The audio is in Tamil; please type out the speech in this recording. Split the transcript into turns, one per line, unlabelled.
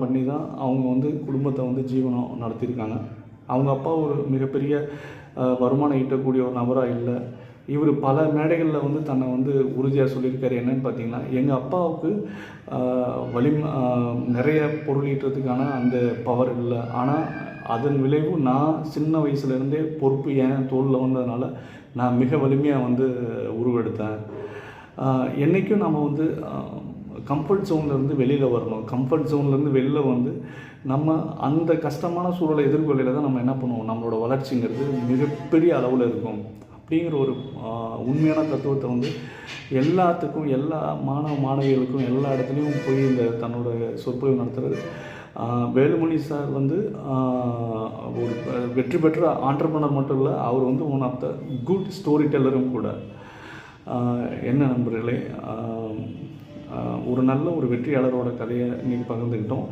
பண்ணி தான் அவங்க வந்து குடும்பத்தை வந்து ஜீவனம் நடத்தியிருக்காங்க. அவங்க அப்பா ஒரு மிகப்பெரிய வருமானம் ஈட்டக்கூடிய ஒரு நபராக இல்லை. இவர் பல மேடைகளில் வந்து தன்னை வந்து உறுதியாக சொல்லியிருக்காரு. என்னென்னு பார்த்தீங்கன்னா, எங்கள் அப்பாவுக்கு நிறைய பொருள் ஈட்டுறதுக்கான அந்த பவர் இல்லை. ஆனால் அதன் விளைவு நான் சின்ன வயசுலேருந்தே பொறுப்பு என் தோளில் வந்ததுனால நான் மிக வலிமையாக வந்து உருவெடுத்தேன். என்றைக்கும் நம்ம வந்து கம்ஃபர்ட் ஜோன்லேருந்து வெளியில் வரணும். கம்ஃபர்ட் ஜோன்லேருந்து வெளில வந்து நம்ம அந்த கஷ்டமான சூழலை எதிர்கொள்ளையில் தான் நம்ம என்ன பண்ணுவோம், நம்மளோட வளர்ச்சிங்கிறது மிகப்பெரிய அளவில் இருக்கும். அப்படிங்கிற ஒரு உண்மையான தத்துவத்தை வந்து எல்லாத்துக்கும், எல்லா மாணவிகளுக்கும் எல்லா இடத்துலையும் போய் இந்த தன்னோட சொற்பொழிவு நடத்துகிறது. வேலுமணி சார் வந்து ஒரு வெற்றி பெற்ற ஆண்டர்ப்ரனர் மட்டும் இல்லை, அவர் வந்து one of the good story டெல்லரும் கூட. என்ன நண்பர்களே, ஒரு நல்ல ஒரு வெற்றியாளரோட கதையை இன்றைக்கி பகிர்ந்துக்கிட்டோம்.